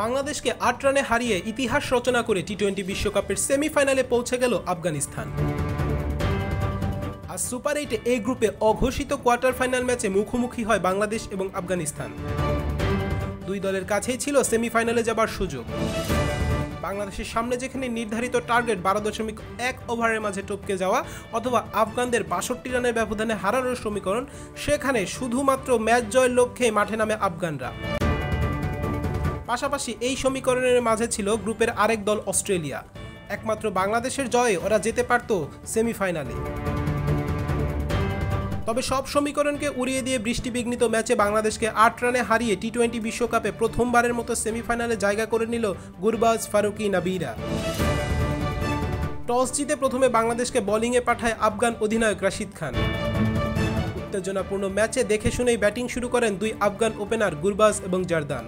বাংলাদেশকে ৮ রানে হারিয়ে ইতিহাস রচনা করে টি-20 বিশ্বকাপের সেমিফাইনালে পৌঁছে গেল আফগানিস্তান। আজ সুপার 8 এ গ্রুপে অঘোষিত কোয়ার্টার ফাইনাল ম্যাচে মুখোমুখি হয় বাংলাদেশ এবং আফগানিস্তান। দুই দলের কাছেই ছিল সেমিফাইনালে যাবার সুযোগ। বাংলাদেশের সামনে যেখানে নির্ধারিত টার্গেট 12.1 ওভারের মাঝে টপকে যাওয়া অথবা আফগানদের 62 রানের ব্যবধানে হারানোর সমীকরণ, সেখানে শুধুমাত্র ম্যাচ জয়ের লক্ষ্যে মাঠে নামে আফগানরা। পাশাপাশি এই সমীকরণের মাঝে ছিল গ্রুপের আরেক দল অস্ট্রেলিয়া। একমাত্র বাংলাদেশের জয়ে ওরা যেতে পারত সেমিফাইনালে। তবে সব সমীকরণকে উড়িয়ে দিয়ে বৃষ্টিবিঘ্নিত ম্যাচে বাংলাদেশকে ৮ রানে হারিয়ে টি-20 বিশ্বকাপে প্রথমবারের মতো সেমিফাইনালে জায়গা করে নিল গুরবাজ ফারুকি নাবিরা। টস জিতে প্রথমে বাংলাদেশকে বোলিংয়ে পাঠায় আফগান অধিনায়ক রাশিদ খান। উত্তেজনাপূর্ণ ম্যাচে দেখে শুনেই ব্যাটিং শুরু করেন দুই আফগান ওপেনার গুরবাজ এবং জারদান।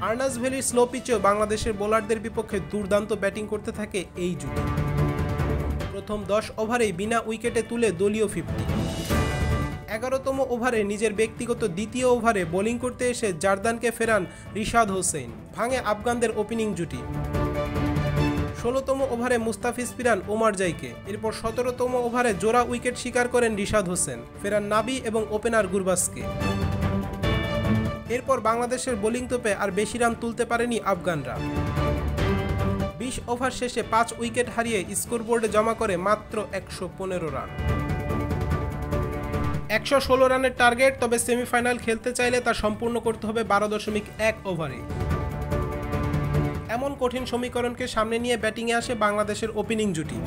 আর্নাস ভ্যালির স্লো পিচেও বাংলাদেশের বোলারদের বিপক্ষে দুর্দান্ত ব্যাটিং করতে থাকে এই জুটি। প্রথম 10 ওভারেই বিনা উইকেটে তুলে দলীয় 50। 11তম ওভারে নিজের ব্যক্তিগত দ্বিতীয় ওভারে বোলিং করতে এসে জারদানকে ফেরান রিশাদ হোসেন। ভাঙে আফগানদের ওপেনিং জুটি। 16তম ওভারে মুস্তাফিজ ফিরান ওমার জাইকে। এরপর 17তম ওভারে জোড়া উইকেট শিকার করেন রিশাদ হোসেন, ফেরান নাবি এবং ওপেনার গুরবাজকে। এরপর বাংলাদেশের বোলিং তোপে আর বেশি রান তুলতে পারেনি আফগানরা। 20 ওভার শেষে 5 উইকেট হারিয়ে স্কোরবোর্ডে জমা করে মাত্র 115 রান। 116 রানের টার্গেট, তবে সেমিফাইনাল খেলতে চাইলে তা সম্পূর্ণ করতে হবে 12.1 ওভারে। এমন কঠিন সমীকরণকে সামনে নিয়ে ব্যাটিংয়ে আসে বাংলাদেশের ওপেনিং জুটি।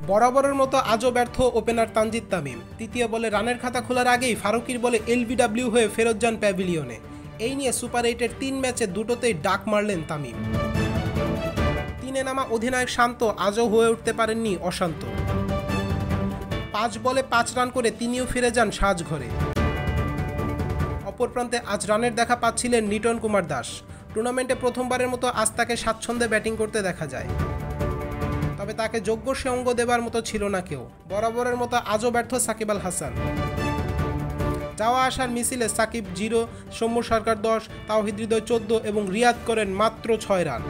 বরাবরের মতো আজও ব্যর্থ ওপেনার তানজিদ তামিম। তৃতীয় বলে রানের খাতা খোলার আগেই ফারুকির বলে এলবিডব্লিউ হয়ে ফেরত যান প্যাভিলিয়নে। এই নিয়ে সুপার 8-এর 3 ম্যাচে দুটোতেই ডাক মারলেন তামিম। 3-এ নামা অধিনায়ক শান্ত আজও হয়ে উঠতে পারেননি অশান্ত। 5 বলে 5 রান করে তিনিও ফিরে যান সাজঘরে। অপর প্রান্তে আজ রানের দেখা পাচ্ছিলেন লিটন কুমার দাস। টুর্নামেন্টে প্রথমবারের মতো আজ তাকে স্বাচ্ছন্দ্যে ব্যাটিং করতে দেখা যায়। তবে তাকে যোগ্য সঙ্গ দেবার মতো ছিল না কেউ। বরাবরের মতো আজও ব্যর্থ সাকিব আল হাসান। যাওয়া আসার মিছিলে সাকিব 0, সৌম্য সরকার 10, তাওহিদ হৃদয় 14 এবং রিয়াদ করেন মাত্র 6 রান।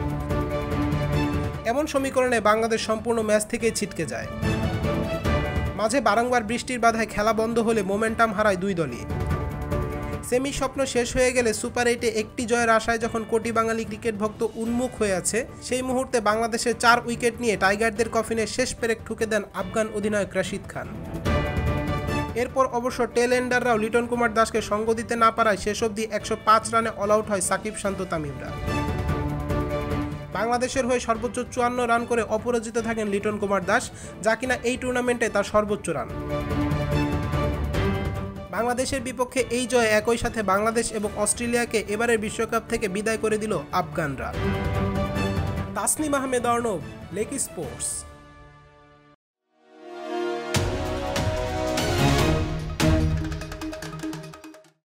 এমন সমীকরণে বাংলাদেশ সম্পূর্ণ ম্যাচ থেকেই ছিটকে যায়। মাঝে বারংবার বৃষ্টির বাধায় খেলা বন্ধ হলে মোমেন্টাম হারায় দুই দলই। সেমি স্বপ্ন শেষ হয়ে গেলে সুপার 8-এ একটি জয়ের আশায় যখন কোটি বাঙালি ক্রিকেট ভক্ত উন্মুখ হয়ে আছে, সেই মুহূর্তে বাংলাদেশের 4 উইকেট নিয়ে টাইগারদের কফিনে শেষ পেরেক ঠুকে দেন আফগান অধিনায়ক রাশিদ খান। এরপর অবশ্য টেল এন্ডাররাও লিটন কুমার দাসকে সঙ্গ দিতে না পারায় শেষ অবধি 105 রানে অল আউট হয় সাকিব, শান্ত, তামিমরা। বাংলাদেশের হয়ে সর্বোচ্চ 54 রান করে অপরাজিত থাকেন লিটন কুমার দাস, যা কিনা এই টুর্নামেন্টে তার সর্বোচ্চ রান। বাংলাদেশের বিপক্ষে এই জয় একই সাথে বাংলাদেশ এবং অস্ট্রেলিয়াকে এবারের বিশ্বকাপ থেকে বিদায় করে দিল আফগানরা। তাসনিম আহমেদ অর্ণব, লেক স্পোর্টস।